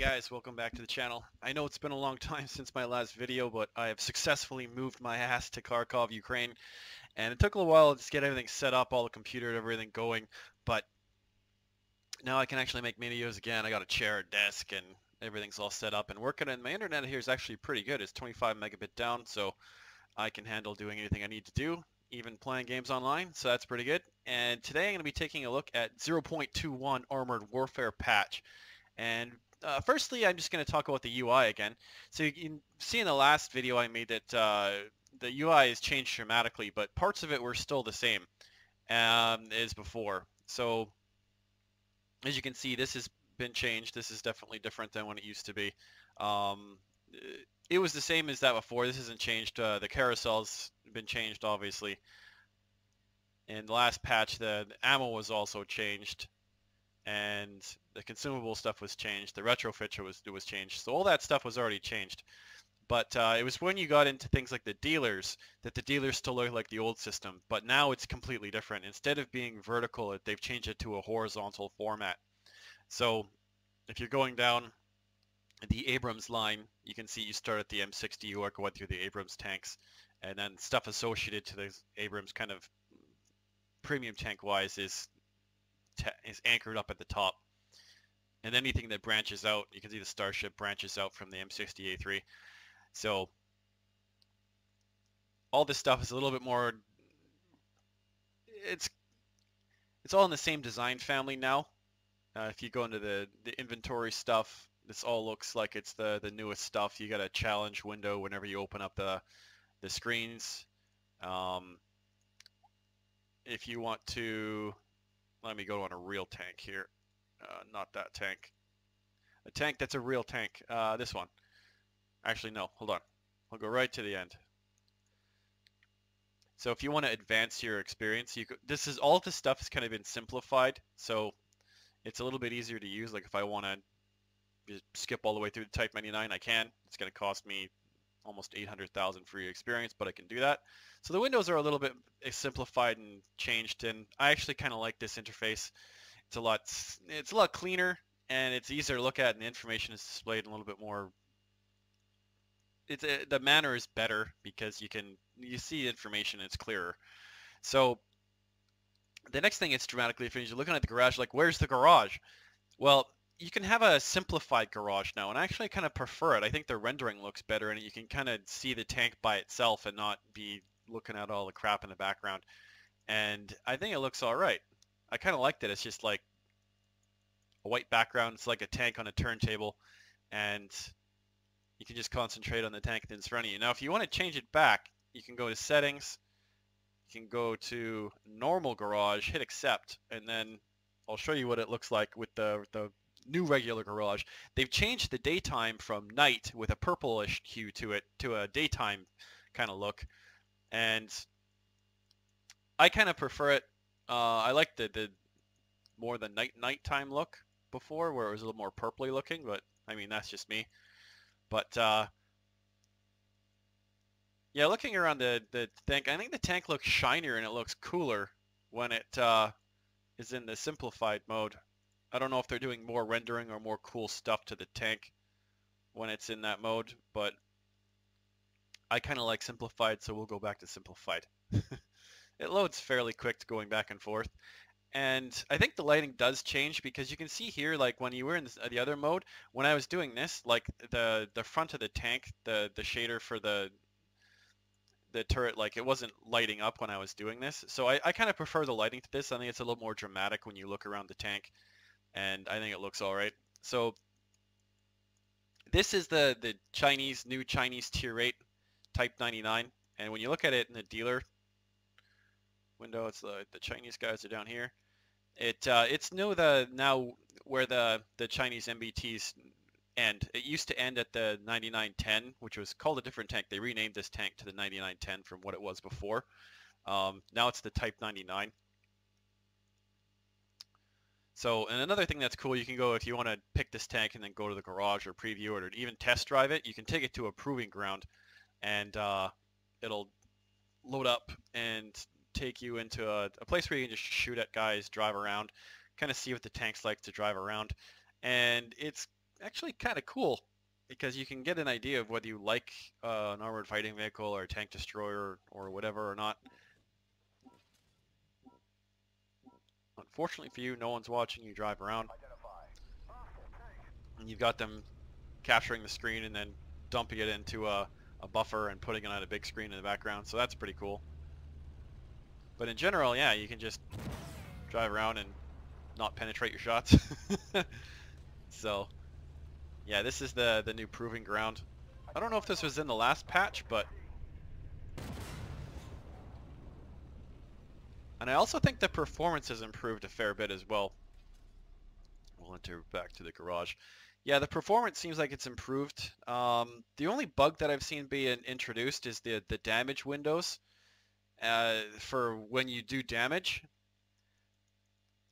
guys, welcome back to the channel. I know it's been a long time since my last video, but I have successfully moved my ass to Kharkov, Ukraine, and it took a little while to get everything set up, all the computer and everything going, but now I can actually make videos again. I got a chair, a desk, and everything's all set up and working, and my internet here is actually pretty good. It's 25 megabit down, so I can handle doing anything I need to do, even playing games online, so that's pretty good. And today I'm going to be taking a look at 0.21 Armored Warfare patch. And firstly, I'm just going to talk about the UI again. So you can see in the last video I made that the UI has changed dramatically, but parts of it were still the same as before. So as you can see, this has been changed. This is definitely different than what it used to be. It was the same as that before. This hasn't changed. The carousel's been changed, obviously. In the last patch, the ammo was also changed, and the consumable stuff was changed. The retro feature was changed. So all that stuff was already changed. But it was when you got into things like the dealers that the dealers still look like the old system. But now it's completely different. Instead of being vertical, they've changed it to a horizontal format. So if you're going down the Abrams line, you can see you start at the M60, you work your way through the Abrams tanks, and then stuff associated to the Abrams kind of premium tank wise is anchored up at the top. And anything that branches out, you can see the Starship branches out from the M60A3. So all this stuff is a little bit more, it's all in the same design family now. If you go into the inventory stuff, this all looks like it's the newest stuff. You got a challenge window whenever you open up the screens. If you want to, let me go on a real tank here. Not that tank. A tank that's a real tank. This one. Actually, no. Hold on. I'll go right to the end. So if you want to advance your experience, this is all of this stuff has kind of been simplified. So it's a little bit easier to use. Like if I want to just skip all the way through the Type 99, I can. It's going to cost me almost 800,000 for your experience, but I can do that. So the windows are a little bit simplified and changed, and I actually kind of like this interface. It's a lot cleaner, and it's easier to look at, and the information is displayed in a little bit more. The manner is better because you see information and it's clearer. So the next thing it's dramatically different is you're looking at the garage, like where's the garage? Well, you can have a simplified garage now, and I actually kind of prefer it. I think the rendering looks better, and you can kind of see the tank by itself and not be looking at all the crap in the background. And I think it looks all right. I kind of liked it. It's just like a white background. It's like a tank on a turntable, and you can just concentrate on the tank that's in front of you. Now, if you want to change it back, you can go to Settings. You can go to Normal Garage, hit Accept, and then I'll show you what it looks like with the new regular garage. They've changed the daytime from night with a purplish hue to it to a daytime kind of look, and I kind of prefer it. I like the more the nighttime look before, where it was a little more purpley looking, but I mean that's just me. But yeah, looking around the tank, I think the tank looks shinier and it looks cooler when it is in the simplified mode. I don't know if they're doing more rendering or more cool stuff to the tank when it's in that mode, but I kind of like simplified, so we'll go back to simplified. It loads fairly quick going back and forth. And I think the lighting does change because you can see here, like when you were in the other mode, when I was doing this, like the front of the tank, the shader for the turret, like it wasn't lighting up when I was doing this. So I kind of prefer the lighting to this. I think it's a little more dramatic when you look around the tank, and I think it looks all right. So this is the new Chinese tier 8 Type 99, and when you look at it in the dealer window, it's the Chinese guys are down here. It's now where the Chinese MBTs end. It used to end at the 9910, which was called a different tank. They renamed this tank to the 9910 from what it was before. Now it's the Type 99. So, and another thing that's cool, you can go, if you want to pick this tank and then go to the garage or preview it or even test drive it, you can take it to a proving ground, and it'll load up and take you into a place where you can just shoot at guys, drive around, kind of see what the tank's like to drive around. And it's actually kind of cool because you can get an idea of whether you like an armored fighting vehicle or a tank destroyer or whatever or not. Unfortunately for you, no one's watching you drive around. And you've got them capturing the screen and then dumping it into a buffer and putting it on a big screen in the background, so that's pretty cool. But in general, yeah, you can just drive around and not penetrate your shots. So, yeah, this is the new proving ground. I don't know if this was in the last patch, but... And I also think the performance has improved a fair bit as well. We'll enter back to the garage. Yeah, the performance seems like it's improved. The only bug that I've seen being introduced is the damage windows for when you do damage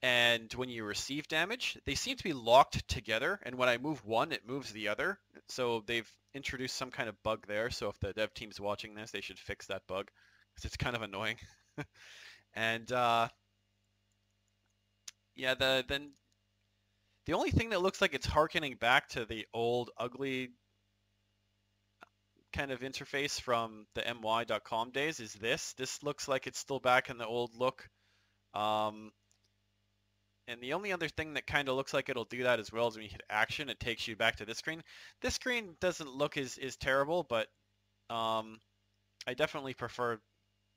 and when you receive damage. They seem to be locked together, and when I move one, it moves the other. So they've introduced some kind of bug there, so if the dev team's watching this, they should fix that bug, because it's kind of annoying. And yeah, the only thing that looks like it's harkening back to the old ugly kind of interface from the my.com days is this. This looks like it's still back in the old look. And the only other thing that kind of looks like it'll do that as well is when you hit action, it takes you back to this screen. This screen doesn't look as terrible, but I definitely prefer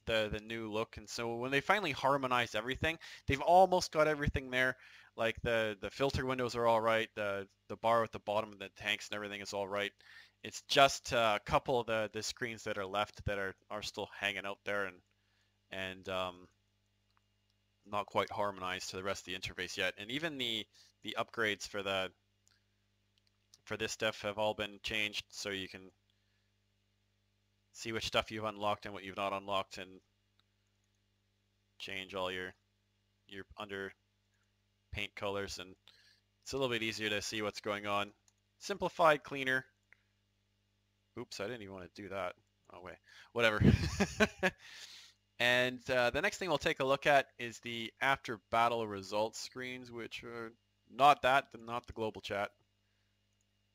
the new look. And so when they finally harmonize everything, they've almost got everything there. Like the filter windows are all right, the bar at the bottom of the tanks and everything is all right. It's just a couple of the screens that are left that are still hanging out there and not quite harmonized to the rest of the interface yet. And even the upgrades for this stuff have all been changed, so you can see which stuff you've unlocked and what you've not unlocked, and change all your under paint colors, and it's a little bit easier to see what's going on. Simplified, cleaner. Oops, I didn't even want to do that. Oh wait, whatever. And the next thing we'll take a look at is the after battle results screens, which are not the global chat.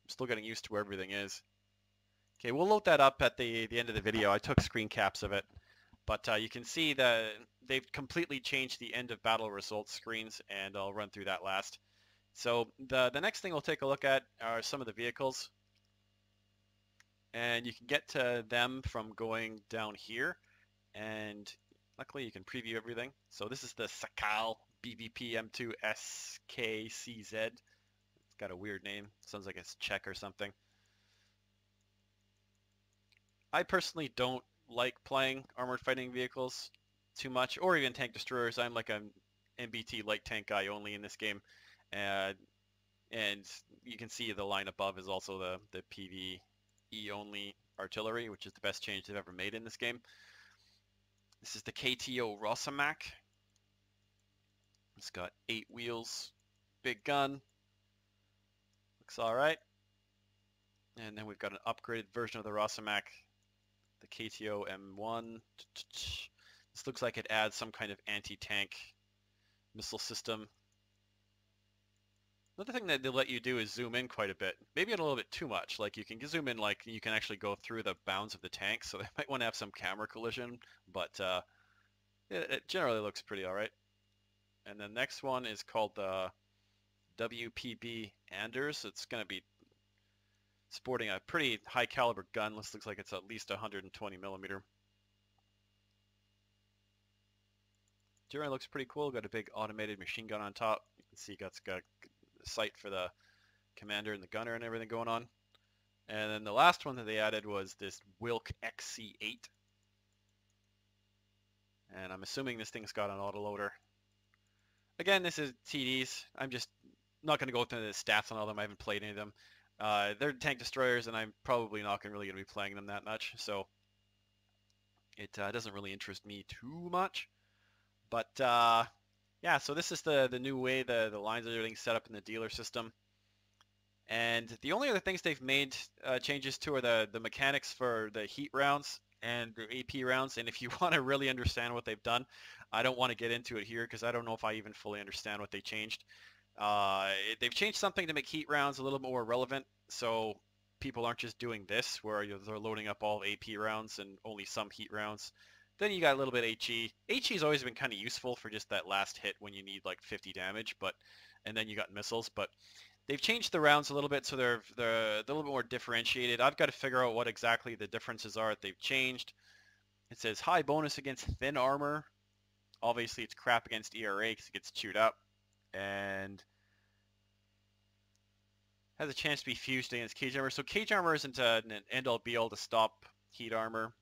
I'm still getting used to where everything is. Okay, we'll load that up at the end of the video. I took screen caps of it, but you can see that they've completely changed the end of battle results screens, and I'll run through that last. So the next thing we'll take a look at are some of the vehicles, and you can get to them from going down here, and luckily you can preview everything. So this is the Sakal BVP M.2 SKCZ. It's got a weird name. Sounds like it's Czech or something. I personally don't like playing armored fighting vehicles too much, or even tank destroyers. I'm like an MBT light tank guy only in this game. And you can see the line above is also the PvE only artillery, which is the best change they've ever made in this game. This is the KTO Rosamac. It's got 8 wheels, big gun. Looks alright. And then we've got an upgraded version of the Rosamac, the KTO M1. This looks like it adds some kind of anti-tank missile system. Another thing that they let you do is zoom in quite a bit. Maybe a little bit too much. Like you can zoom in, like you can actually go through the bounds of the tank, so they might want to have some camera collision, but it generally looks pretty alright. And the next one is called the WPB Anders. It's going to be sporting a pretty high caliber gun. This looks like it's at least 120 millimeter. Generally looks pretty cool. Got a big automated machine gun on top. You can see it's got a sight for the commander and the gunner and everything going on. And then the last one that they added was this Wilk XC8. And I'm assuming this thing's got an autoloader. Again, this is TDs. I'm just not going to go through the stats on all of them. I haven't played any of them. They're tank destroyers, and I'm probably not really going to be playing them that much. So it doesn't really interest me too much. But yeah, so this is the new way the lines are getting set up in the dealer system. And the only other things they've made changes to are the mechanics for the heat rounds and the AP rounds. And if you want to really understand what they've done, I don't want to get into it here because I don't know if I even fully understand what they changed. They've changed something to make heat rounds a little more relevant, so people aren't just doing this, where they're loading up all AP rounds and only some heat rounds. Then you got a little bit HE. HE's always been kind of useful for just that last hit when you need like 50 damage, and then you got missiles. But they've changed the rounds a little bit, so they're a little bit more differentiated. I've got to figure out what exactly the differences are that they've changed. It says high bonus against thin armor. Obviously, it's crap against ERA because it gets chewed up, and has a chance to be fused against cage armor. So cage armor isn't an end-all be-all to stop heat armor.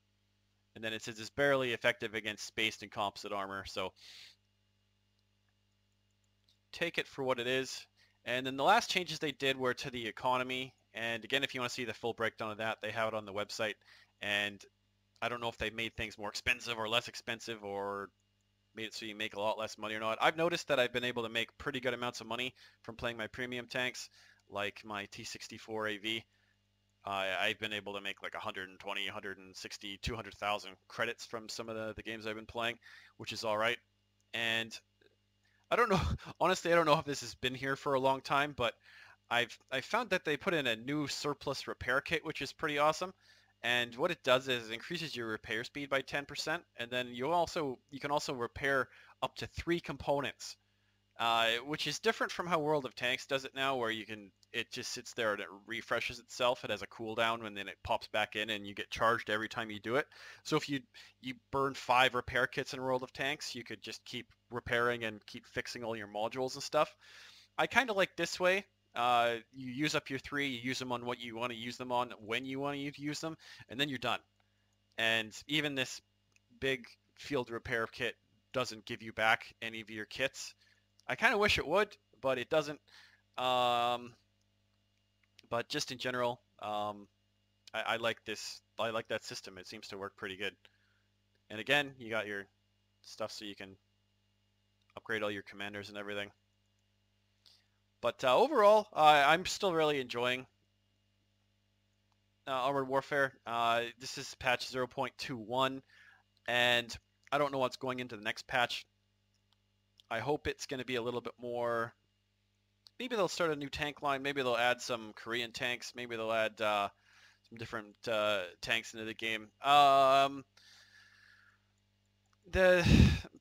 And then it says it's barely effective against spaced and composite armor. So take it for what it is. And then the last changes they did were to the economy. And again, if you want to see the full breakdown of that, they have it on the website. And I don't know if they made things more expensive or less expensive or made it so you make a lot less money or not. I've noticed that I've been able to make pretty good amounts of money from playing my premium tanks, like my T64 AV. I've been able to make like 120, 160, 200,000 credits from some of the games I've been playing, which is all right. And I don't know, honestly, I don't know if this has been here for a long time, but I found that they put in a new surplus repair kit, which is pretty awesome. And what it does is it increases your repair speed by 10%, and then you can also repair up to 3 components, which is different from how World of Tanks does it now, where it just sits there and it refreshes itself. It has a cooldown and then it pops back in, and you get charged every time you do it. So if you burn 5 repair kits in World of Tanks, you could just keep repairing and keep fixing all your modules and stuff. I kind of like this way. You use up your 3, you use them on what you want to use them on, when you want to use them, and then you're done. And even this big field repair kit doesn't give you back any of your kits. I kind of wish it would, but it doesn't. But just in general, I like this. I like that system. It seems to work pretty good. And again, you got your stuff so you can upgrade all your commanders and everything. But overall, I'm still really enjoying Armored Warfare. This is patch 0.21, and I don't know what's going into the next patch. I hope it's going to be a little bit more. Maybe they'll start a new tank line. Maybe they'll add some Korean tanks. Maybe they'll add some different tanks into the game. The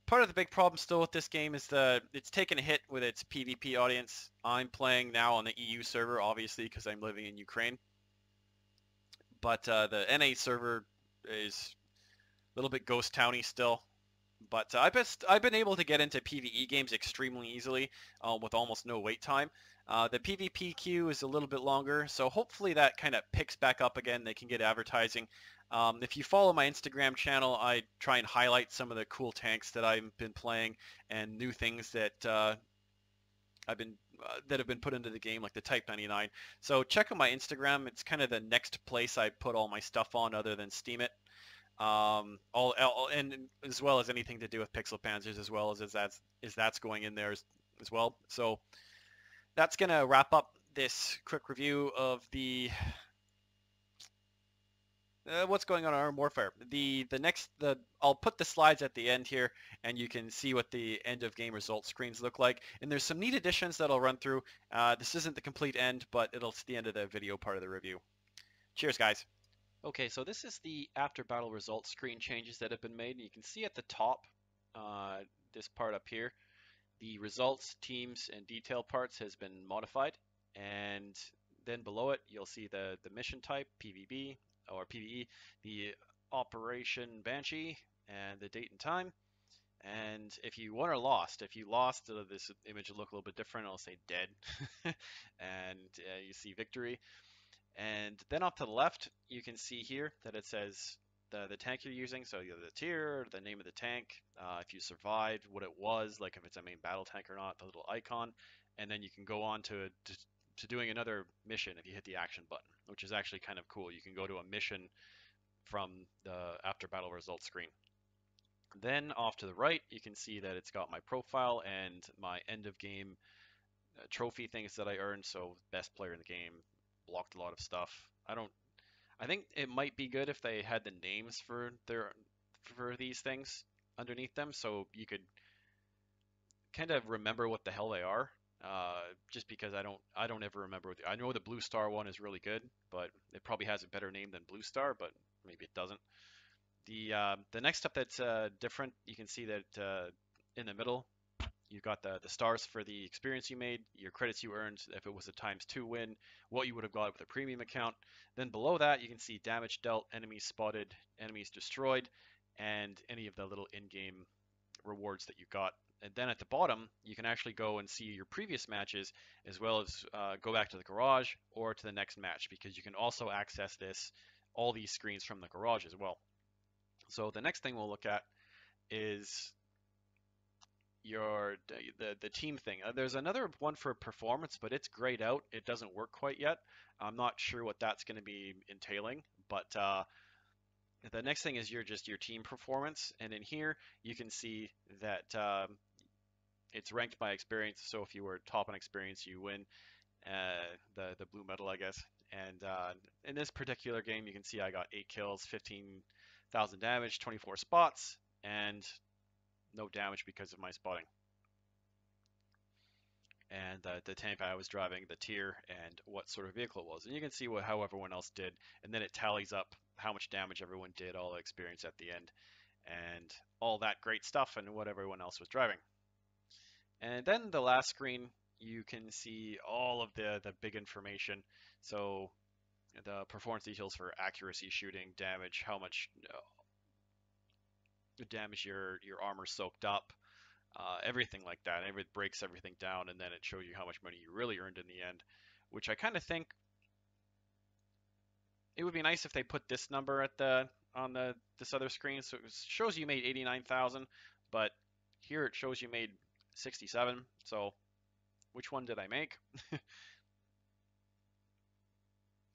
part of the big problem still with this game is it's taken a hit with its PvP audience. I'm playing now on the EU server, obviously, because I'm living in Ukraine. But the NA server is a little bit ghost towny still. But I've been able to get into PvE games extremely easily with almost no wait time. The PvP queue is a little bit longer, so hopefully that kind of picks back up again. They can get advertising. If you follow my Instagram channel, I try and highlight some of the cool tanks that I've been playing and new things that have been put into the game, like the Type 99. So check out my Instagram. It's kind of the next place I put all my stuff on, other than Steemit. And as well as anything to do with Pixel Panzers, as well as that's going in there as well. So that's gonna wrap up this quick review of the what's going on in Armored Warfare. I'll put the slides at the end here, and you can see what the end of game results screens look like. And there's some neat additions that I'll run through. This isn't the complete end, but it's the end of the video part of the review. Cheers, guys. Okay, so this is the after battle results screen changes that have been made. And you can see at the top, this part up here, the results, teams, and detail parts has been modified. And then below it, you'll see the mission type, PvB or PvE, the Operation Banshee, and the date and time. And if you won or lost, if you lost, this image will look a little bit different. I'll say dead. And you see victory. And then off to the left, you can see here that it says the tank you're using. So you have the tier, the name of the tank, if you survived, what it was, like if it's a main battle tank or not, the little icon. And then you can go on to doing another mission if you hit the action button, which is actually kind of cool. You can go to a mission from the after battle results screen. Then off to the right, you can see that it's got my profile and my end of game trophy things that I earned. So best player in the game, blocked a lot of stuff. I think it might be good if they had the names for these things underneath them, so you could kind of remember what the hell they are. just because I don't ever remember. I know the Blue Star one is really good, but it probably has a better name than Blue Star, but maybe it doesn't. The next step that's different, you can see that in the middle, you've got the stars for the experience you made, your credits you earned if it was a ×2 win, what you would have got with a premium account. Then below that, you can see damage dealt, enemies spotted, enemies destroyed, and any of the little in-game rewards that you got. And then at the bottom, you can actually go and see your previous matches as well as go back to the garage or to the next match, because you can also access all these screens from the garage as well. So the next thing we'll look at is the team thing. There's another one for performance, but it's grayed out. It doesn't work quite yet. I'm not sure what that's going to be entailing, but the next thing is your team performance, and in here you can see that it's ranked by experience. So if you were top on experience, you win the blue medal, I guess. And in this particular game, you can see I got 8 kills, 15,000 damage, 24 spots, and no damage because of my spotting. And the tank I was driving, the tier, and what sort of vehicle it was. And you can see how everyone else did, and then it tallies up how much damage everyone did, all the experience at the end, and all that great stuff, and what everyone else was driving. And then the last screen, you can see all of the big information. So the performance details for accuracy, shooting, damage, how much damage your armor soaked up, everything like that. And it breaks everything down, and then it shows you how much money you really earned in the end, which I kind of think it would be nice if they put this number at this other screen. So it shows you made 89,000, but here it shows you made 67. So which one did I make? I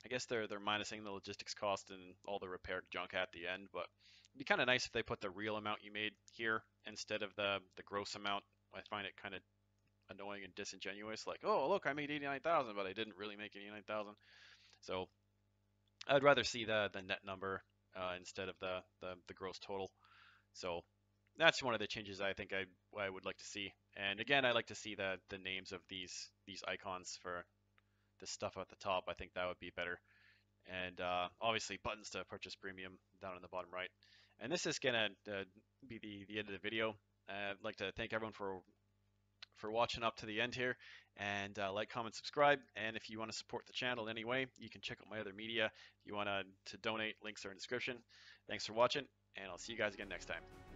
guess they're minusing the logistics cost and all the repaired junk at the end, but it'd be kind of nice if they put the real amount you made here instead of the gross amount. I find it kind of annoying and disingenuous. Like, oh, look, I made 89,000, but I didn't really make 89,000. So I'd rather see the net number instead of the gross total. So that's one of the changes I think I would like to see. And again, I like to see the names of these icons for the stuff at the top. I think that would be better. And obviously buttons to purchase premium down in the bottom right. And this is gonna be the end of the video. I'd like to thank everyone for watching up to the end here, and like, comment, subscribe. And if you want to support the channel in any way, you can check out my other media. If you want to donate, links are in the description. Thanks for watching, and I'll see you guys again next time.